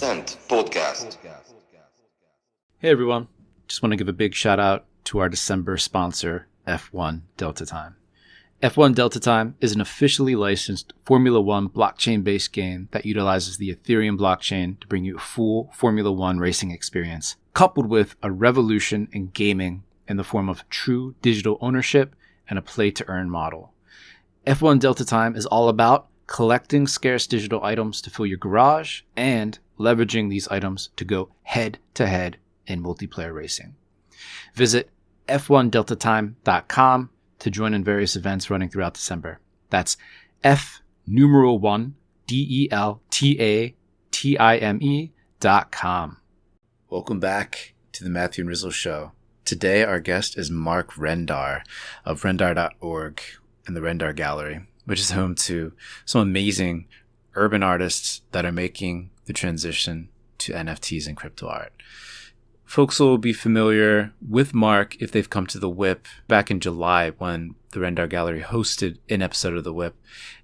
Descent Podcast. Hey everyone, just want to give a big shout out to our December sponsor, F1 Delta Time. F1 Delta Time is an officially licensed Formula One blockchain-based game that utilizes the Ethereum blockchain to bring you a full Formula One racing experience, coupled with a revolution in gaming in the form of true digital ownership and a play-to-earn model. F1 Delta Time is all about collecting scarce digital items to fill your garage and leveraging these items to go head-to-head in multiplayer racing. Visit f1deltatime.com to join in various events running throughout December. That's F1DeltaTime.com. Welcome back to the Matthew Rizzle Show. Today our guest is Mark Rendar of Rendar.org and the Rendar Gallery, which is home to some amazing urban artists that are making the transition to NFTs and crypto art. Folks will be familiar with Mark if they've come to the Whip back in July when the Rendar Gallery hosted an episode of the Whip,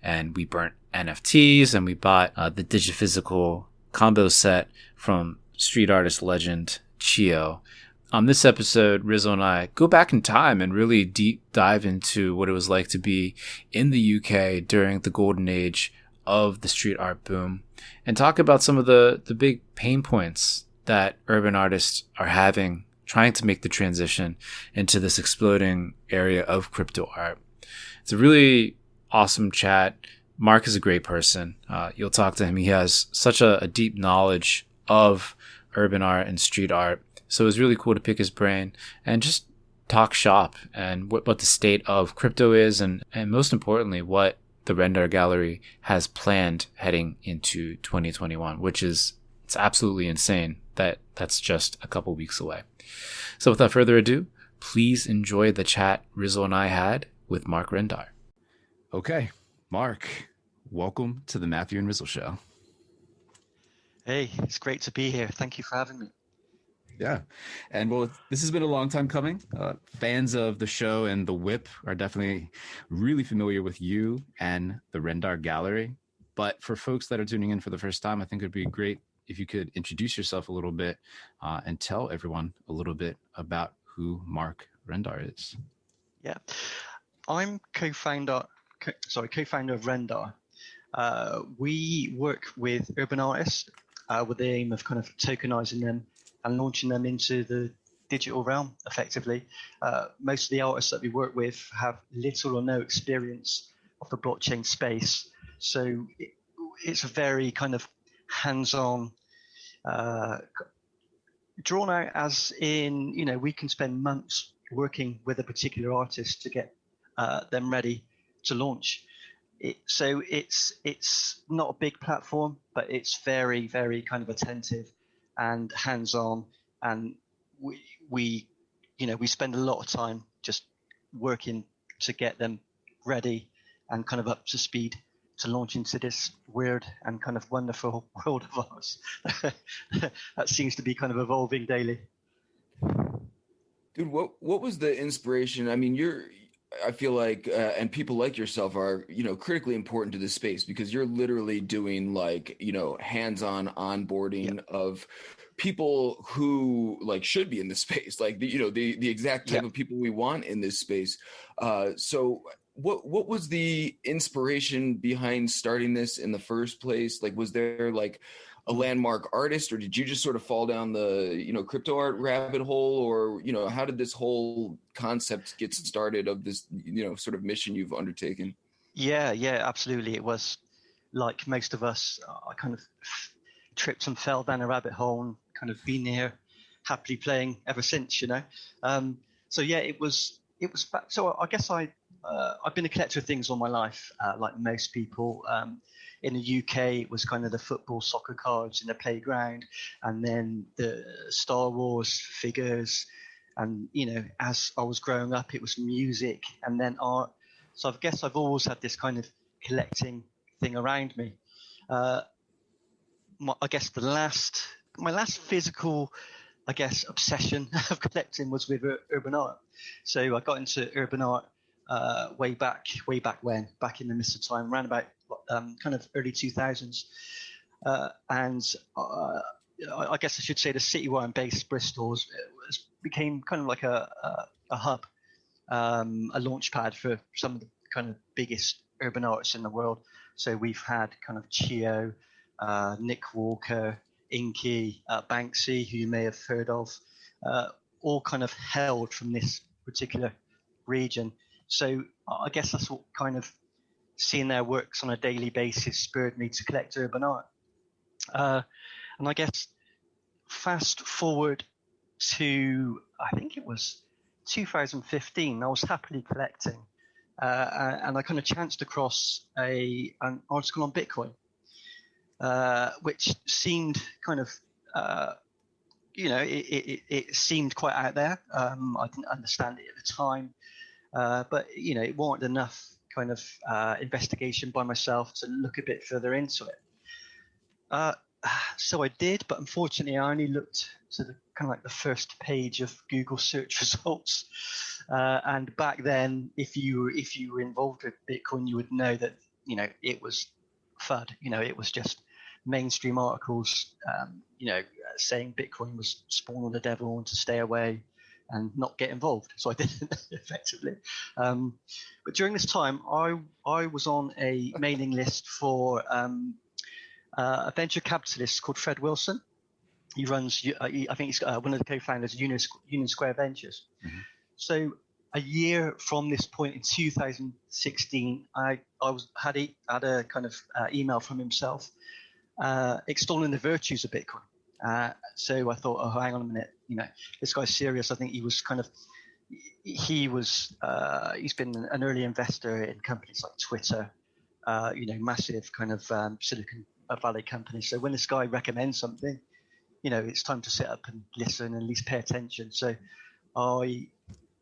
and we burnt NFTs and we bought the Digiphysical combo set from street artist legend Chio. On this episode, Rizzle and I go back in time and really deep dive into what it was like to be in the UK during the golden age of the street art boom and talk about some of the big pain points that urban artists are having trying to make the transition into this exploding area of crypto art. It's a really awesome chat. Mark is a great person. You'll talk to him. He has such a deep knowledge of urban art and street art. So it was really cool to pick his brain and just talk shop and what the state of crypto is and most importantly, what the Rendar Gallery has planned heading into 2021, which is it's absolutely insane that that's just a couple weeks away. So without further ado, please enjoy the chat Rizzle and I had with Mark Rendar. Okay, Mark, welcome to the Matthew and Rizzle Show. Hey, it's great to be here. Thank you for having me. Yeah. And well, this has been a long time coming. Fans of the show and the Whip are definitely really familiar with you and the Rendar Gallery. But for folks that are tuning in for the first time, I think it'd be great if you could introduce yourself a little bit and tell everyone a little bit about who Mark Rendar is. Yeah, I'm co-founder of Rendar. We work with urban artists with the aim of kind of tokenizing them and launching them into the digital realm effectively. Most of the artists that we work with have little or no experience of the blockchain space. So it's a very kind of hands-on, drawn out as in, we can spend months working with a particular artist to get them ready to launch. So it's not a big platform, but it's very, very kind of attentive and hands-on, and we spend a lot of time just working to get them ready and kind of up to speed to launch into this weird and kind of wonderful world of ours that seems to be kind of evolving daily. Dude, what was the inspiration? I mean, I feel like, and people like yourself are, critically important to this space because you're literally doing hands-on onboarding of people who should be in this space, the exact type of people we want in this space. So what was the inspiration behind starting this in the first place? Was there a landmark artist, or did you just sort of fall down the crypto art rabbit hole, or how did this whole concept get started of this sort of mission you've undertaken? Yeah, absolutely. It was like most of us. I kind of tripped and fell down a rabbit hole and kind of been here happily playing ever since. So yeah, it was. So I guess I've been a collector of things all my life, like most people. In the UK, it was kind of the football, soccer cards in the playground, and then the Star Wars figures. And, as I was growing up, it was music and then art. So I guess I've always had this kind of collecting thing around me. I guess my last physical, obsession of collecting was with urban art. So I got into urban art way back when, back in the mist of time, around about kind of early 2000s. And I guess I should say the city where I'm based, Bristol, became kind of like a hub, a launch pad for some of the kind of biggest urban artists in the world. So we've had kind of Chio, Nick Walker, Inky, Banksy, who you may have heard of, all kind of held from this particular region. So I guess that's what kind of seeing their works on a daily basis spurred me to collect urban art. And I guess fast forward to, I think it was 2015, I was happily collecting. And I kind of chanced across an article on Bitcoin, which seemed kind of, it seemed quite out there. I didn't understand it at the time, but it warranted enough kind of investigation by myself to look a bit further into it. So I did, but unfortunately, I only looked to the kind of like the first page of Google search results. And back then, if you were involved with Bitcoin, you would know that it was FUD. It was just mainstream articles, saying Bitcoin was spawn of the devil and to stay away and not get involved. So I didn't effectively. But during this time, I was on a mailing list for a venture capitalist called Fred Wilson. He runs, I think he's one of the co-founders of Union Square Ventures. Mm-hmm. So a year from this point in 2016, I had a kind of email from himself extolling the virtues of Bitcoin. So I thought, oh, hang on a minute, this guy's serious. I think he was kind of, he's been an early investor in companies like Twitter, massive kind of Silicon Valley companies. So when this guy recommends something, it's time to sit up and listen and at least pay attention. So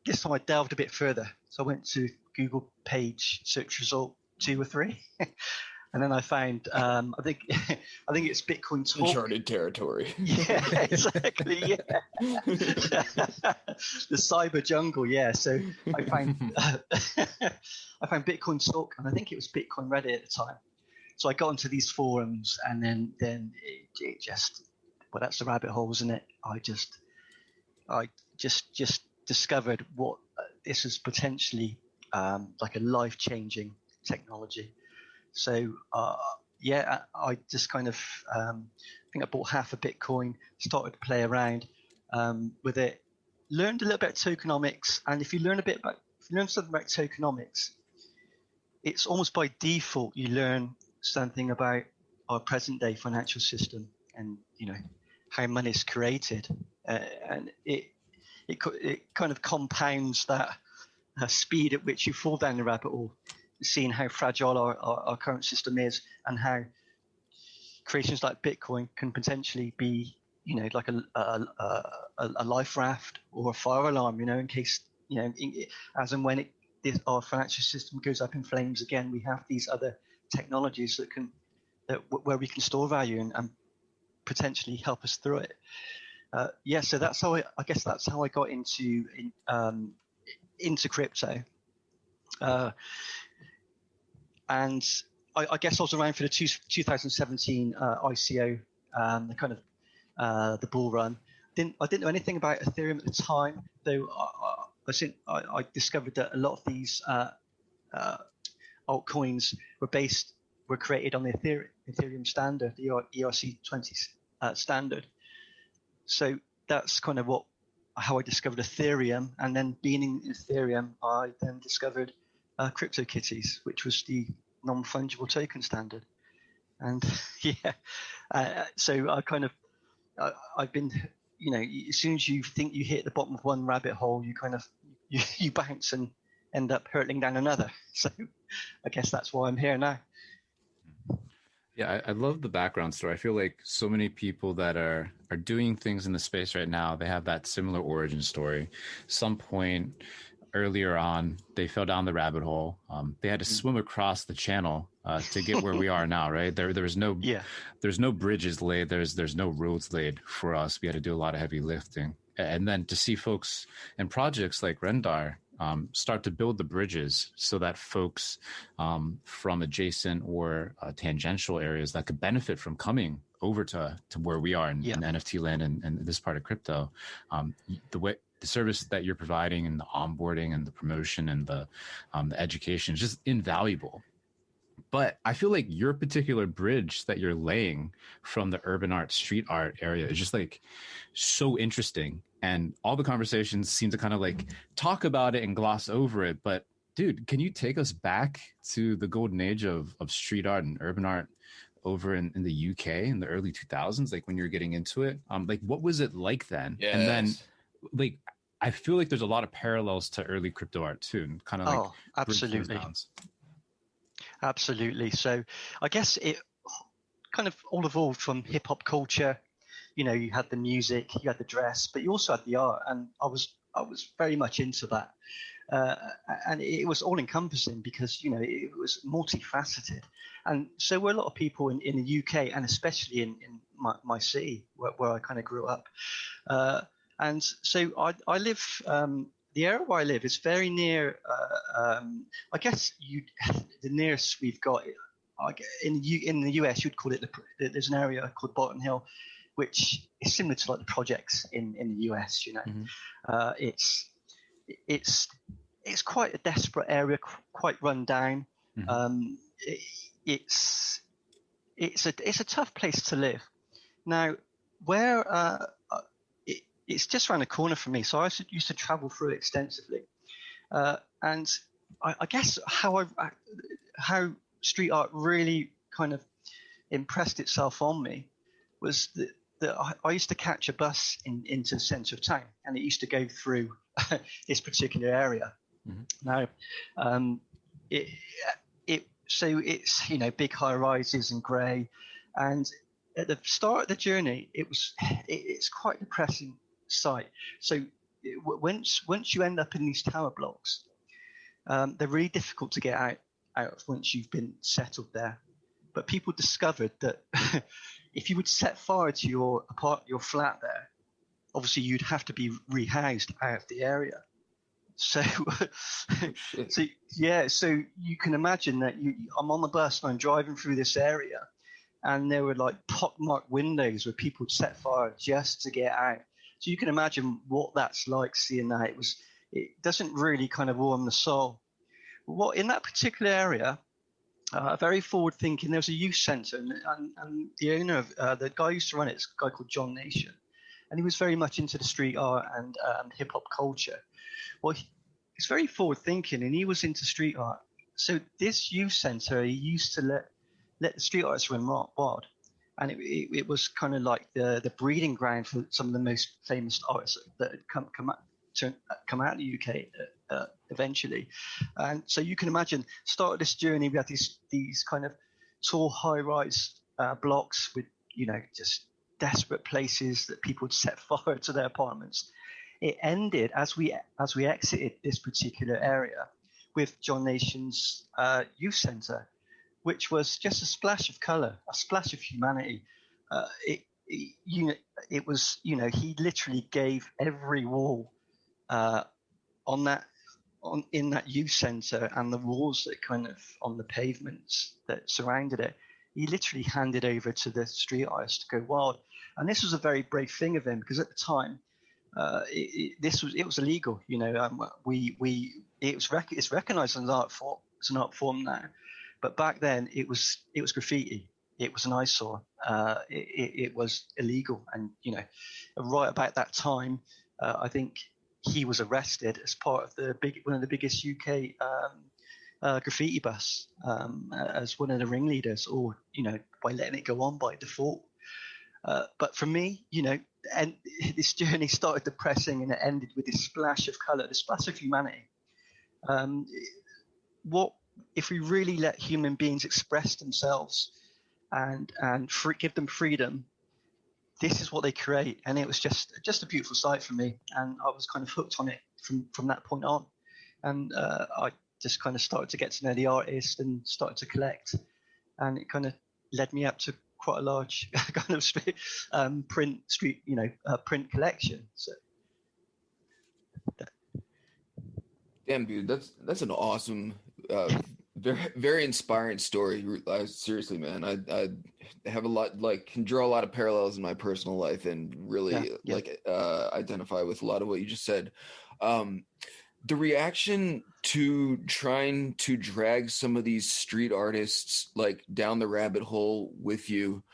this time I delved a bit further. So I went to Google page search result 2 or 3. And then I found, I think it's Bitcoin Talk. Uncharted territory. Yeah, exactly. Yeah, the cyber jungle. Yeah. So I found Bitcoin Talk, and I think it was Bitcoin Reddit at the time. So I got into these forums, and then it just, well, that's the rabbit hole, isn't it? I just discovered what this is potentially like a life-changing technology. So I just kind of I think I bought half a Bitcoin, started to play around with it, learned a little bit of tokenomics, and if you learn something about tokenomics, it's almost by default you learn something about our present day financial system and how money is created, and it kind of compounds that speed at which you fall down the rabbit hole, seeing how fragile our current system is and how creations like Bitcoin can potentially be, like a life raft or a fire alarm, in case, as and when our financial system goes up in flames again, we have these other technologies where we can store value and potentially help us through it. So that's how I guess that's how I got into crypto. And I guess I was around for the 2017 ICO, the kind of the bull run. I didn't know anything about Ethereum at the time, though. I discovered that a lot of these altcoins were created on the Ethereum standard, the ERC20 standard. So that's kind of how I discovered Ethereum, and then being in Ethereum, I then discovered CryptoKitties, which was the non-fungible token standard. And so I kind of I've been, as soon as you think you hit the bottom of one rabbit hole, you kind of you bounce and end up hurtling down another. So I guess that's why I'm here now. Yeah, I love the background story. I feel like so many people that are doing things in the space right now, they have that similar origin story. Some point earlier on, they fell down the rabbit hole. They had to swim across the channel to get where we are now, right? There's no bridges laid. There's no roads laid for us. We had to do a lot of heavy lifting. And then to see folks and projects like Rendar start to build the bridges so that folks from adjacent or tangential areas that could benefit from coming over to where we are in NFT land and this part of crypto, the service that you're providing and the onboarding and the promotion and the education is just invaluable. But I feel like your particular bridge that you're laying from the urban art, street art area is just like so interesting. And all the conversations seem to kind of like talk about it and gloss over it. But dude, can you take us back to the golden age of street art and urban art over in the UK in the early 2000s, like when you're getting into it? Like, what was it like then? Yes. And then, like, I feel like there's a lot of parallels to early crypto art too, and kind of like absolutely. Absolutely. So I guess it kind of all evolved from hip hop culture. You know, you had the music, you had the dress, but you also had the art, and I was very much into that. And it was all encompassing because, you know, it was multifaceted. And so were a lot of people in the UK, and especially in my city where I kind of grew up. And so I live, the area where I live is very near, I guess the nearest we've got in the US, you'd call it, there's an area called Bottom Hill, which is similar to like the projects in the US, you know. Mm-hmm. It's quite a desperate area, quite run down. Mm-hmm. It's a tough place to live. Now, where it's just around the corner from me, so I used to travel through it extensively. And I guess how street art really kind of impressed itself on me was that I used to catch a bus into the centre of town, and it used to go through this particular area. Mm-hmm. Now, so it's, you know, big high rises and grey, and at the start of the journey, it's quite a depressing sight. So once you end up in these tower blocks, they're really difficult to get out of once you've been settled there. But people discovered that if you would set fire to your flat there, obviously you'd have to be rehoused out of the area. So, so you can imagine that I'm on the bus and I'm driving through this area, and there were like pockmarked windows where people would set fire just to get out. So you can imagine what that's like, seeing that. It doesn't really kind of warm the soul. What in that particular area, very forward thinking. There was a youth centre, and the owner of the guy who used to run it is a guy called John Nation, and he was very much into the street art and hip hop culture. Well, he's very forward thinking, and he was into street art. So this youth centre, he used to let the street artists run wild, and it was kind of like the breeding ground for some of the most famous artists that had come out of the UK eventually. And so you can imagine, start of this journey, we had these kind of tall, high-rise blocks with, you know, just desperate places that people would set fire to their apartments. It ended as we exited this particular area with John Nation's youth centre, which was just a splash of colour, a splash of humanity. It was, you know, he literally gave every wall in that youth centre and the walls that kind of on the pavements that surrounded it, he literally handed over to the street artists to go wild. And this was a very brave thing of him, because at the time, it was illegal. You know, it's recognised as an art form. It's an art form now, but back then it was graffiti. It was an eyesore. It was illegal, and you know, right about that time, I think he was arrested as part of one of the biggest UK graffiti busts as one of the ringleaders, or you know, by letting it go on by default. But for me, you know, and this journey started depressing and it ended with this splash of colour, this splash of humanity. What if we really let human beings express themselves and give them freedom? This is what they create, and it was just a beautiful sight for me, and I was kind of hooked on it from that point on, and I just kind of started to get to know the artist and started to collect, and it kind of led me up to quite a large kind of print collection. So Damn, dude, that's an awesome, very very inspiring story. Seriously, man, I have a lot, like, can draw a lot of parallels in my personal life, and Yeah, really yeah. like identify with a lot of what you just said. Um, the reaction to trying to drag some of these street artists like down the rabbit hole with you,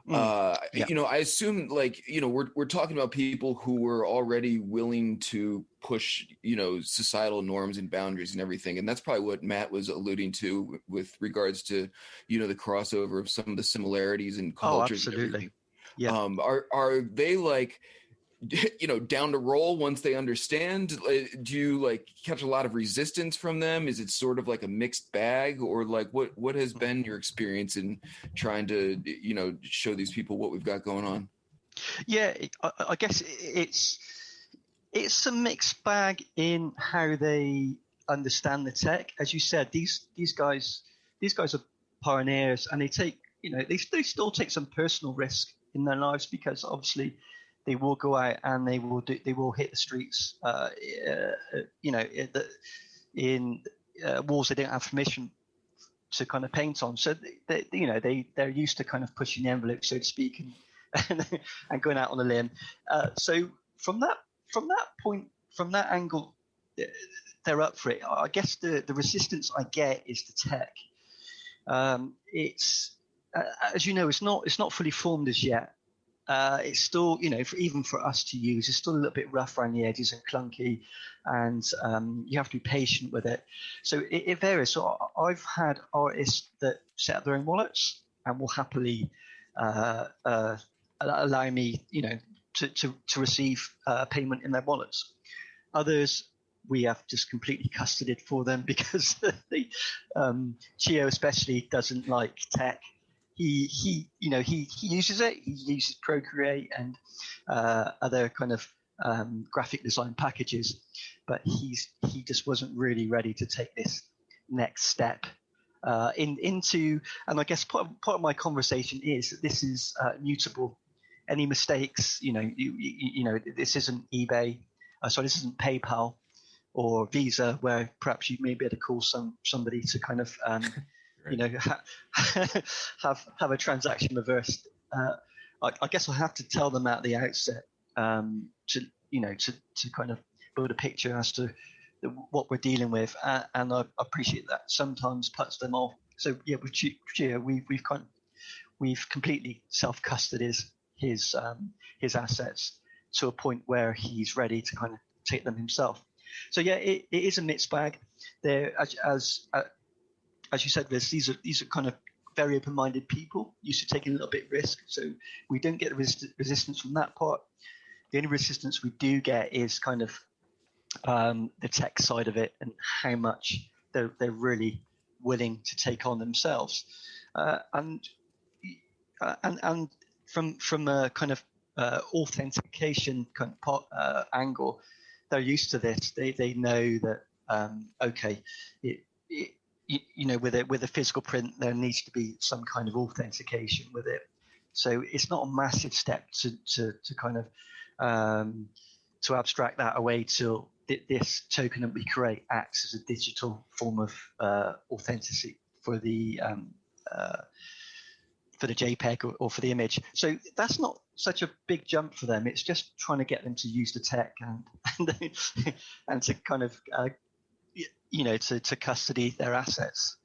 Yeah. I assume, like, we're talking about people who were already willing to push, societal norms and boundaries and everything. And that's probably what Matt was alluding to with regards to, the crossover of some of the similarities in Oh, cultures and absolutely. everything. Yeah. Are they like, down to roll once they understand? Do you like catch a lot of resistance from them? Is it sort of like a mixed bag, or like what has been your experience in trying to show these people what we've got going on? Yeah, I guess it's a mixed bag in how they understand the tech. As you said, these guys are pioneers, and they still take some personal risk in their lives, because obviously they will go out and they will hit the streets, in walls they don't have permission to kind of paint on. So they're used to kind of pushing the envelope, so to speak, and going out on a limb. So from that point, from that angle, they're up for it. I guess the resistance I get is the tech. It's as you know, it's not fully formed as yet. It's still, even for us to use, it's still a little bit rough around the edges and clunky, and you have to be patient with it. So it varies. So I've had artists that set up their own wallets and will happily allow me, to receive payment in their wallets. Others, we have just completely custodied for them, because the Chio especially doesn't like tech. He uses it. He uses Procreate and other kind of graphic design packages, but he just wasn't really ready to take this next step into. And I guess part of my conversation is that this is mutable. Any mistakes, this isn't eBay. This isn't PayPal or Visa, where perhaps you may be able to call somebody to kind of have a transaction reversed. I guess I have to tell them at the outset, to kind of build a picture as to what we're dealing with, and I appreciate that sometimes puts them off. So yeah, with Gio, we've completely self-custodied his assets to a point where he's ready to kind of take them himself. So yeah, it is a mixed bag. There, as you said, Riz, these are kind of very open-minded people, used to taking a little bit of risk. So we don't get resistance from that part. The only resistance we do get is kind of the tech side of it, and how much they're really willing to take on themselves. And from a kind of authentication kind of angle, they're used to this. They know that okay, with a physical print, there needs to be some kind of authentication with it. So it's not a massive step to kind of to abstract that away till this token that we create acts as a digital form of authenticity for the JPEG or for the image. So that's not such a big jump for them. It's just trying to get them to use the tech and to kind of to custody their assets.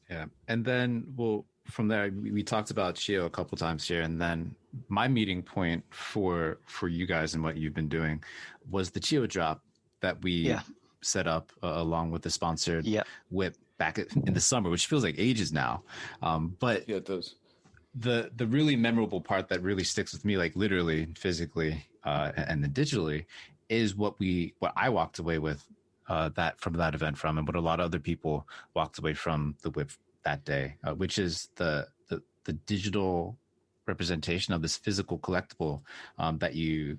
Yeah, and then from there we talked about Chio a couple times here, and then my meeting point for you guys and what you've been doing was the Chio drop that we set up along with the sponsored whip back in the summer, which feels like ages now. But yeah, it does. The really memorable part that really sticks with me, like literally, physically, and then digitally, is what I walked away with that from that event from, and what a lot of other people walked away from the whip that day, which is the digital representation of this physical collectible that you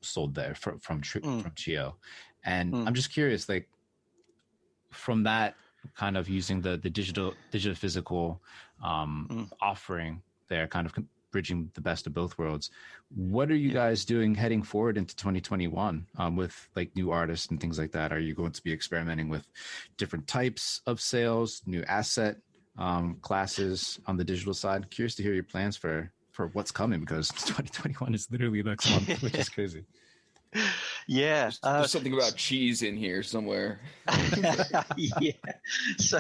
sold there from Chio. And I'm just curious, like, from that kind of using the digital physical offering there, kind of bridging the best of both worlds. What are you guys doing heading forward into 2021 with like new artists and things like that? Are you going to be experimenting with different types of sales, new asset classes on the digital side? Curious to hear your plans for what's coming, because 2021 is literally next month, which is crazy. Yeah, there's something about cheese in here somewhere. yeah. So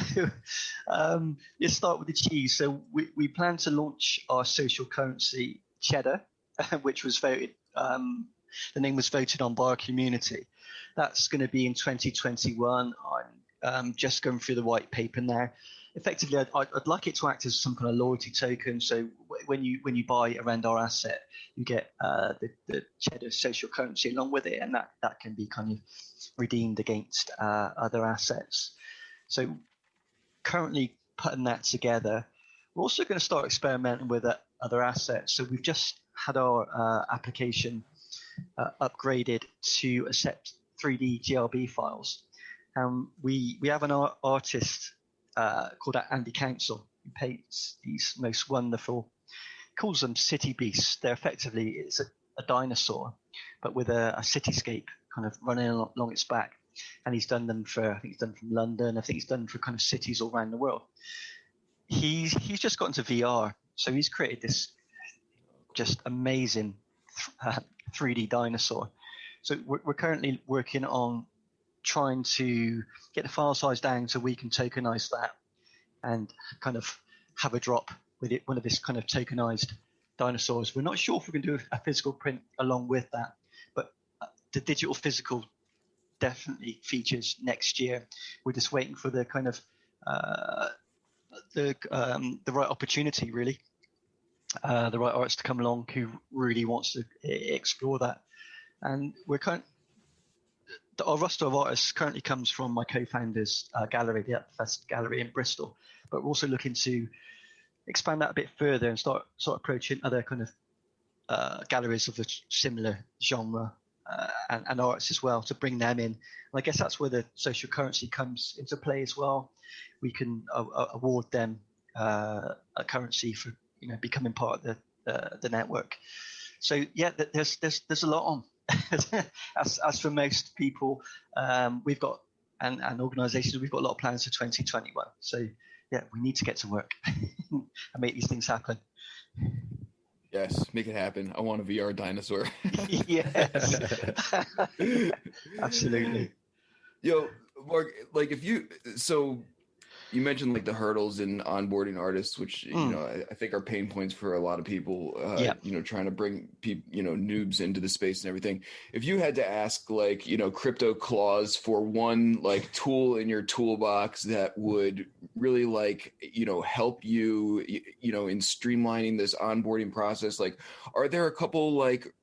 let's start with the cheese. So we plan to launch our social currency Cheddar, which was voted. The name was voted on by our community. That's going to be in 2021. I'm just going through the white paper now. Effectively, I'd like it to act as some kind of loyalty token. So when you buy a Rendar asset, you get the Cheddar social currency along with it, and that can be kind of redeemed against other assets. So currently putting that together. We're also going to start experimenting with other assets. So we've just had our application upgraded to accept 3D GLB files. We have an artist called Andy Council, who paints these most wonderful, calls them city beasts. They're effectively, it's a dinosaur, but with a cityscape kind of running along its back. And he's done them I think he's done from London. I think he's done for kind of cities all around the world. He's just got into VR. So he's created this just amazing 3D dinosaur. So we're currently working on trying to get the file size down so we can tokenize that and kind of have a drop with it, one of this kind of tokenized dinosaurs. We're not sure if we can do a physical print along with that, but the digital physical definitely features next year. We're just waiting for the kind of the right opportunity, really, the right artist to come along who really wants to explore that. And we're our roster of artists currently comes from my co-founder's gallery, the Fest Gallery in Bristol, but we're also looking to expand that a bit further and start approaching other kind of galleries of a similar genre and artists as well, to bring them in. And I guess that's where the social currency comes into play as well. We can award them a currency for becoming part of the network. So yeah, there's a lot on. as for most people, we've got and organisations, we've got a lot of plans for 2021. So yeah, we need to get to work and make these things happen. Yes, make it happen. I want a VR dinosaur. Yes, absolutely. Yo, Mark, like you mentioned like the hurdles in onboarding artists, which I think are pain points for a lot of people. Trying to bring people, noobs into the space and everything. If you had to ask like crypto clause for one like tool in your toolbox that would really like help you in streamlining this onboarding process, like are there a couple like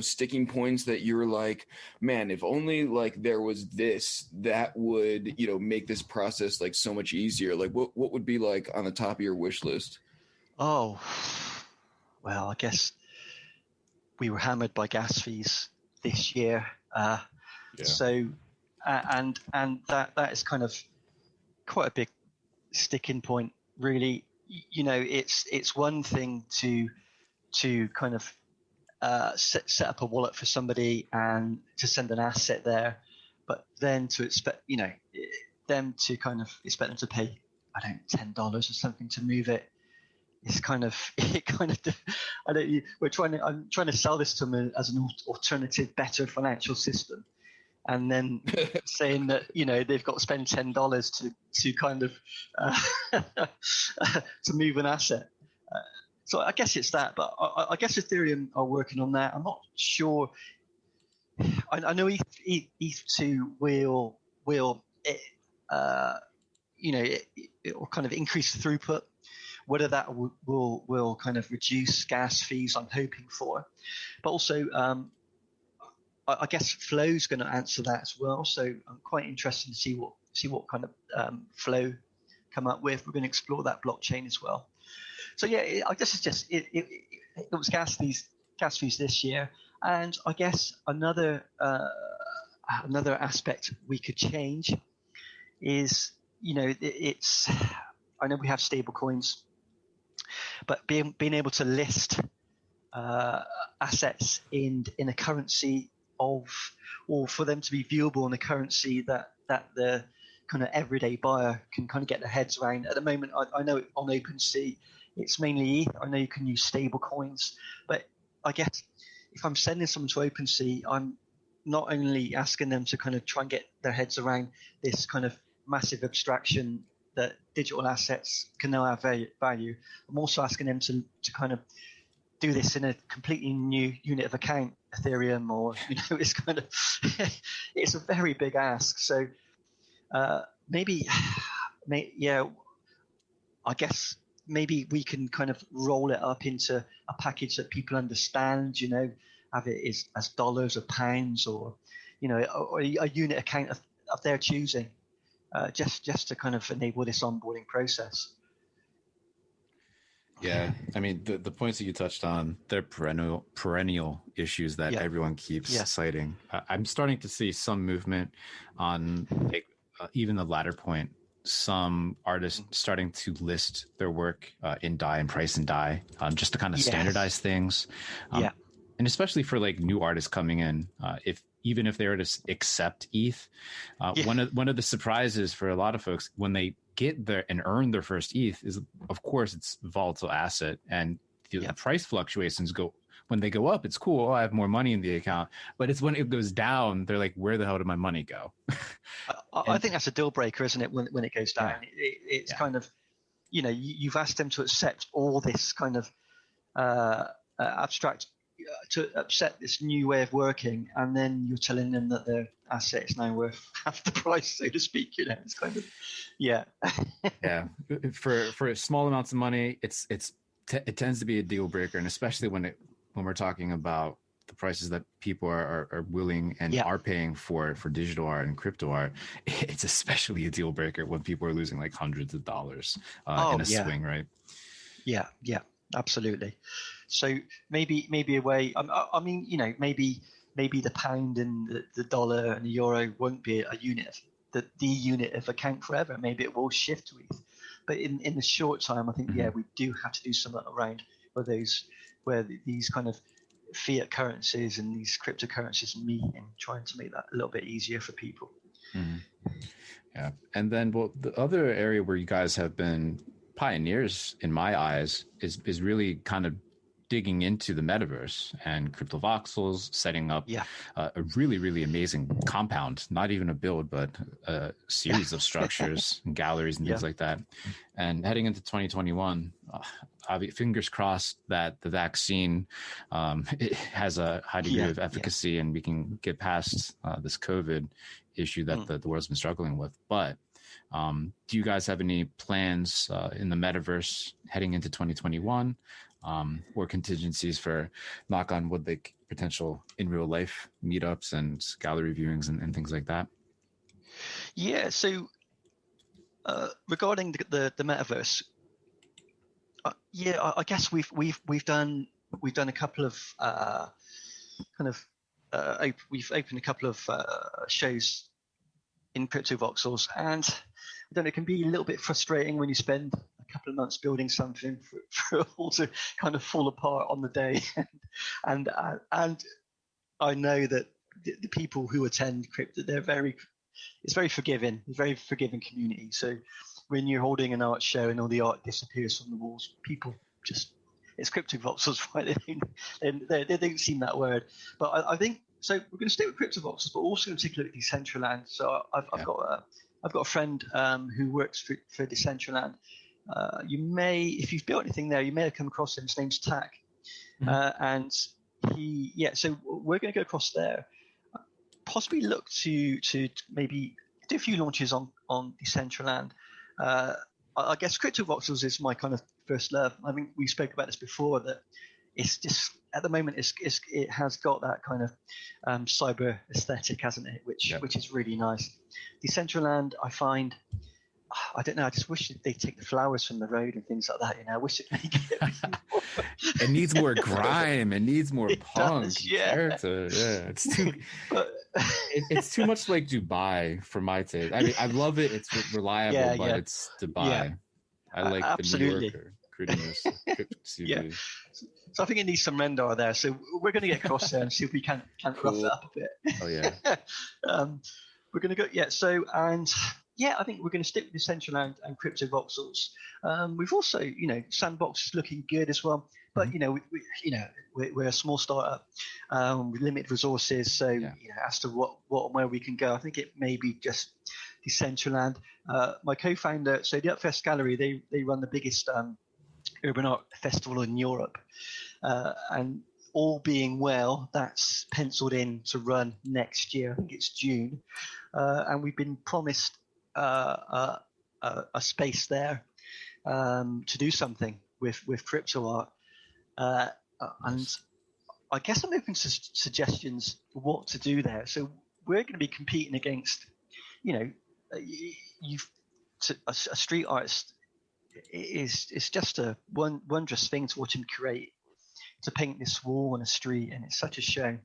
sticking points that you're like, man, if only like there was this that would make this process like so much easier? Like what would be like on the top of your wish list? Oh, well, I guess we were hammered by gas fees this year. So and that is kind of quite a big sticking point, really. It's one thing to kind of set up a wallet for somebody and to send an asset there, but then to expect them to kind of expect them to pay $10 or something to move it. It's kind of I'm trying to sell this to them as an alternative, better financial system, and then saying that they've got to spend $10 to kind of to move an asset. So I guess it's that, but I guess Ethereum are working on that. I'm not sure. I know ETH2 will it will kind of increase throughput. Whether that will kind of reduce gas fees, I'm hoping for. But also, I guess Flow's going to answer that as well. So I'm quite interested to see what kind of Flow come up with. We're going to explore that blockchain as well. So yeah, I guess it's just it was gas fees this year, and I guess another aspect we could change is I know we have stable coins, but being able to list assets in a currency or for them to be viewable in a currency that the kind of everyday buyer can kind of get their heads around. At the moment, I know on OpenSea it's mainly ETH. I know you can use stable coins, but I guess if I'm sending someone to OpenSea, I'm not only asking them to kind of try and get their heads around this kind of massive abstraction that digital assets can now have value. I'm also asking them to kind of do this in a completely new unit of account, Ethereum, or it's kind of it's a very big ask. So maybe I guess maybe we can kind of roll it up into a package that people understand. Have it as dollars or pounds, or or a unit account of their choosing, just to kind of enable this onboarding process. Yeah, I mean the points that you touched on, they're perennial issues that everyone keeps citing. I'm starting to see some movement on even the latter point. Some artists starting to list their work in DAI and price in DAI, just to kind of standardize things. And especially for like new artists coming in, even if they were to accept ETH, one of the surprises for a lot of folks when they get there and earn their first ETH is, of course, it's a volatile asset, and the price fluctuations when they go up, it's cool. I have more money in the account, but it's when it goes down, they're like, where the hell did my money go? I think that's a deal breaker, isn't it? When it goes down, it's kind of, you've asked them to accept all this kind of abstract, to accept this new way of working, and then you're telling them that their asset is now worth half the price, so to speak. It's kind of, For small amounts of money, it tends to be a deal breaker, and especially when we're talking about the prices that people are willing and are paying for digital art and crypto art, it's especially a deal breaker when people are losing like hundreds of dollars in a swing, right? Yeah, absolutely. So maybe a way. I mean, maybe the pound and the dollar and the euro won't be a unit, the unit of account forever. Maybe it will shift to ETH. But in the short time, I think we do have to do something around where these kind of fiat currencies and these cryptocurrencies meet, and trying to make that a little bit easier for people. Yeah, and then the other area where you guys have been pioneers in my eyes is really kind of digging into the metaverse and cryptovoxels, setting up a really, really amazing compound, not even a build, but a series of structures and galleries and things like that. And heading into 2021, fingers crossed that the vaccine it has a high degree of efficacy and we can get past this COVID issue that the world's been struggling with. But do you guys have any plans in the metaverse heading into 2021? Or contingencies for, knock on wood, like potential in real life meetups and gallery viewings and things like that? Yeah. So regarding the metaverse, I guess we've done a couple of we've opened a couple of shows in cryptovoxels, and I don't know, it can be a little bit frustrating when you spend a couple of months building something for it all to kind of fall apart on the day. and I know that the people who attend crypto, it's very forgiving. It's a very forgiving community. So when you're holding an art show and all the art disappears from the walls, people it's cryptovoxels, right? They don't seem that word. But I think, so we're going to stay with cryptovoxels, but also going to take a look at Decentraland. So I've got a friend who works for Decentraland. You may, if you've built anything there, you may have come across him. His name's Tak, and so we're going to go across there. Possibly look to maybe do a few launches on Decentraland. I guess cryptovoxels is my kind of first love. I think we spoke about this before, that it's just at the moment it has got that kind of cyber aesthetic, hasn't it? Which is really nice. Decentraland, I find, I don't know, I just wish they'd take the flowers from the road and things like that. I wish it make it. It needs more grime. It needs more punk character. Yeah, it's too much like Dubai for my taste. I mean, I love it. It's reliable, but it's Dubai. I like absolutely. the New Yorker. creating this crypto CV. Yeah. So I think it needs some Rendar there. So we're going to get across there and see if we can't rough it up a bit. Oh yeah. We're going to go. Yeah. So I think we're going to stick with Decentraland and crypto voxels. We've also, Sandbox is looking good as well. But we're a small startup with limited resources. So as to what and where we can go, I think it may be just Decentraland. My co-founder, so the Upfest Gallery, they run the biggest urban art festival in Europe, and all being well, that's penciled in to run next year. I think it's June, and we've been promised a space there to do something with crypto art, and I guess I'm open to suggestions for what to do there. So we're going to be competing against, a street artist is just a wondrous thing to watch him create, to paint this wall on a street, and it's such a show.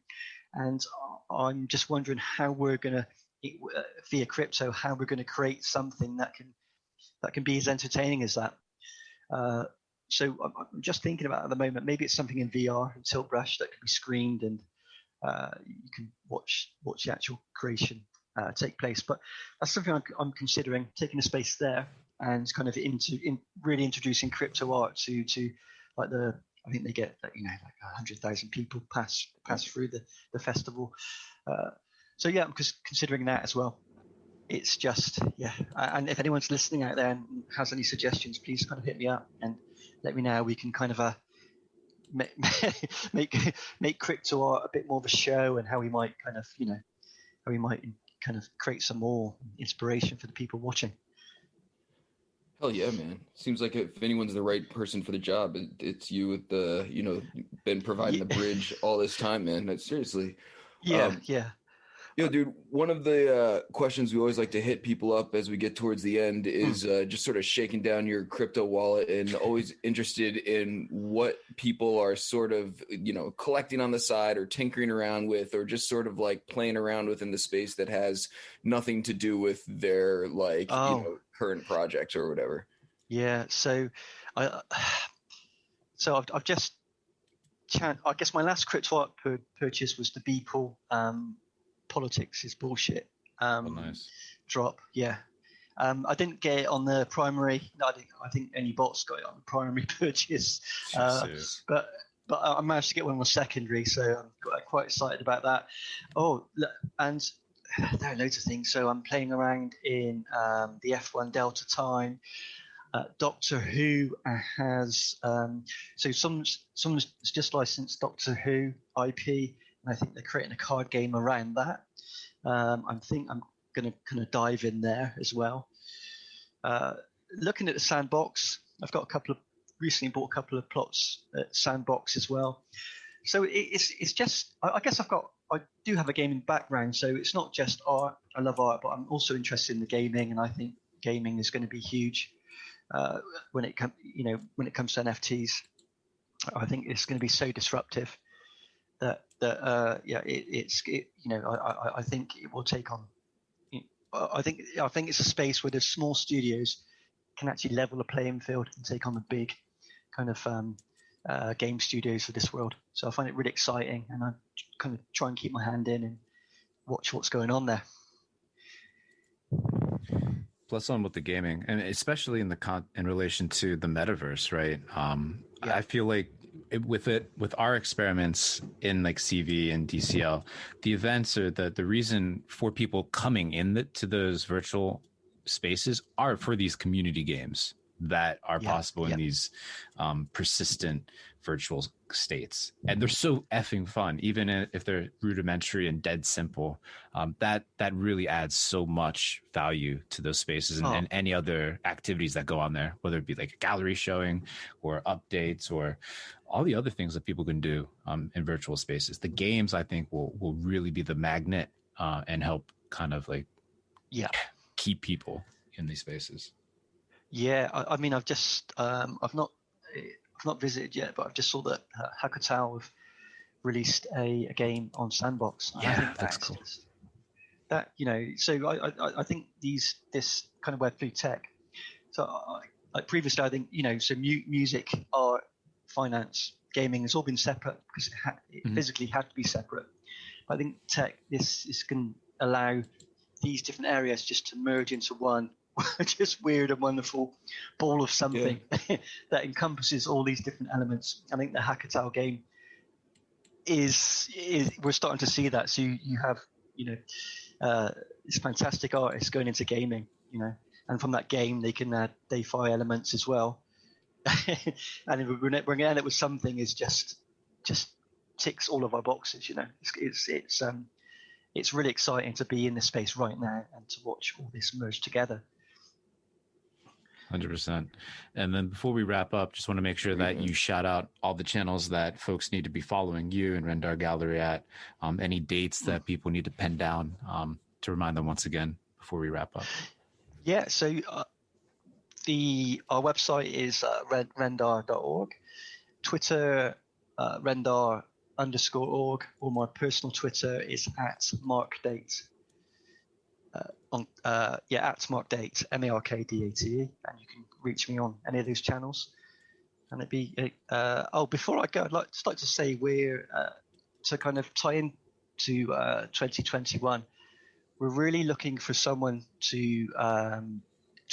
And I'm just wondering how we're going to, via crypto, how we're going to create something that can be as entertaining as that. So I'm just thinking about at the moment, maybe it's something in VR and tilt brush that can be screened, and you can watch the actual creation take place. But that's something I'm considering, taking a space there and kind of really introducing crypto art to like I think they get like 100,000 people pass through the festival. So I'm just considering that as well. It's just and if anyone's listening out there and has any suggestions, please kind of hit me up and let me know how we can kind of make crypto art a bit more of a show, and how we might kind of create some more inspiration for the people watching. Hell yeah, man. Seems like if anyone's the right person for the job, it's you with the, been providing the bridge all this time, man. That's seriously. Yeah. Dude, one of the questions we always like to hit people up as we get towards the end is just sort of shaking down your crypto wallet, and always interested in what people are sort of, collecting on the side or tinkering around with, or just sort of like playing around with in the space that has nothing to do with their current project or whatever. Yeah. So I've just, I guess my last crypto art purchase was the Beeple, politics is bullshit. Nice. Drop. Yeah. I didn't get it on the primary. No, I think any bots got it on the primary purchase. But I managed to get one on the secondary, so I'm quite excited about that. Oh, and there are loads of things. So I'm playing around in the F1 Delta Time. Doctor Who has so someone's just licensed Doctor Who IP. I think they're creating a card game around that. I think I'm going to kind of dive in there as well. Looking at the Sandbox, I've got recently bought a couple of plots at Sandbox as well. So it's just, I guess I do have a gaming background, so it's not just art. I love art, but I'm also interested in the gaming, and I think gaming is going to be huge when it comes to NFTs. I think it's going to be so disruptive that I think it will take on. I think it's a space where the small studios can actually level a playing field and take on the big kind of game studios of this world. So I find it really exciting, and I kind of try and keep my hand in and watch what's going on there. Plus on with the gaming, and especially in relation to the metaverse, right? I feel like with our experiments in like CV and DCL, the events or the reason for people coming to those virtual spaces are for these community games that are possible in these persistent virtual states, and they're so effing fun, even if they're rudimentary and dead simple. That really adds so much value to those spaces and any other activities that go on there, whether it be like a gallery showing or updates or all the other things that people can do in virtual spaces. The games, I think, will really be the magnet and help kind of like keep people in these spaces. Yeah, I mean, I've just I've not visited yet, but I've just saw that Hakatao have released a game on Sandbox. Yeah, I think that's cool. So I think this kind of Web3 tech. So like previously, I think, so music, art, finance, gaming has all been separate because it physically had to be separate. But I think tech, this can allow these different areas just to merge into one just weird and wonderful ball of something that encompasses all these different elements. I think the Hackatao game is we're starting to see that. So you have this fantastic artist going into gaming, and from that game they can add DeFi elements as well. And if we're going to end it with something is just ticks all of our boxes. It's really exciting to be in this space right now and to watch all this merge together. 100%. And then before we wrap up, just want to make sure that you shout out all the channels that folks need to be following you and Rendar Gallery at, any dates that people need to pen down to remind them once again before we wrap up. Yeah, so our website is rendar.org, Twitter rendar_org, or my personal Twitter is at markdate. At markdate, MARKDATE, and you can reach me on any of those channels. And it'd be before I go, I'd like to say we're to kind of tie in to 2021. We're really looking for someone to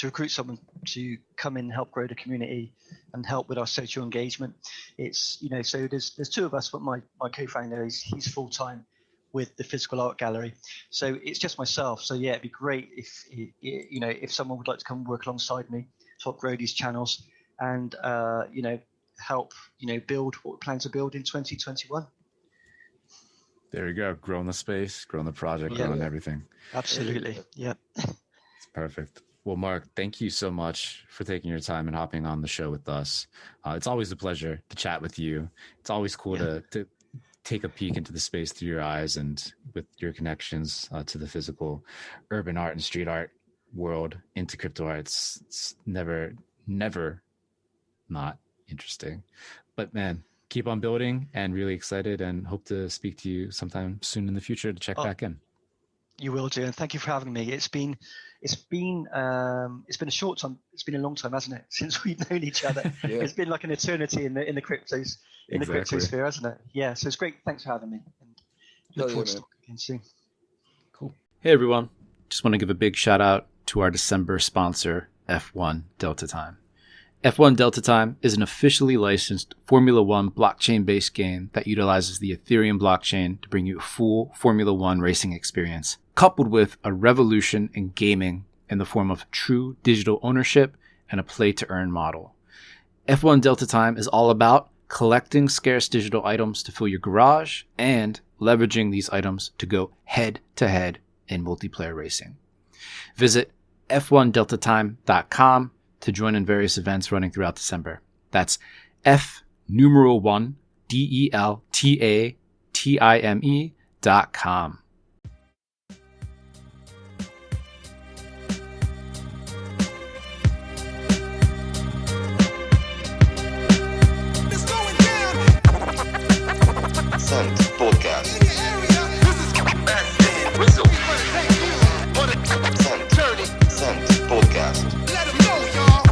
recruit someone to come in and help grow the community and help with our social engagement. It's so there's two of us, but my co-founder he's full time with the physical art gallery, so it's just myself. So yeah, it'd be great if someone would like to come work alongside me to help grow these channels and help build what we plan to build in 2021. There we go. Growing the space, growing the project, growing everything. Absolutely. Yeah. It's perfect. Well, Mark, thank you so much for taking your time and hopping on the show with us. It's always a pleasure to chat with you. It's always cool to take a peek into the space through your eyes and with your connections to the physical urban art and street art world into crypto arts. It's never not interesting. But man, keep on building, and really excited and hope to speak to you sometime soon in the future to check back in. You will do, and thank you for having me. It's been a short time. It's been a long time, hasn't it, since we've known each other? It's been like an eternity in the cryptos in the crypto sphere, hasn't it? Yeah. So it's great. Thanks for having me. And look forward to talking again soon. Cool. Hey everyone, just want to give a big shout out to our December sponsor, F1 Delta Time. F1 Delta Time is an officially licensed Formula One blockchain-based game that utilizes the Ethereum blockchain to bring you a full Formula One racing experience, coupled with a revolution in gaming in the form of true digital ownership and a play-to-earn model. F1 Delta Time is all about collecting scarce digital items to fill your garage and leveraging these items to go head-to-head in multiplayer racing. Visit f1deltatime.com to join in various events running throughout December. That's F1deltatime.com. Podcast. Matthew Rizzle. Podcast. Let 'em know, y'all.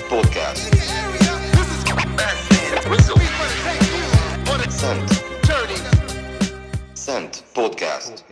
Podcast. Matthew Rizzle. Podcast.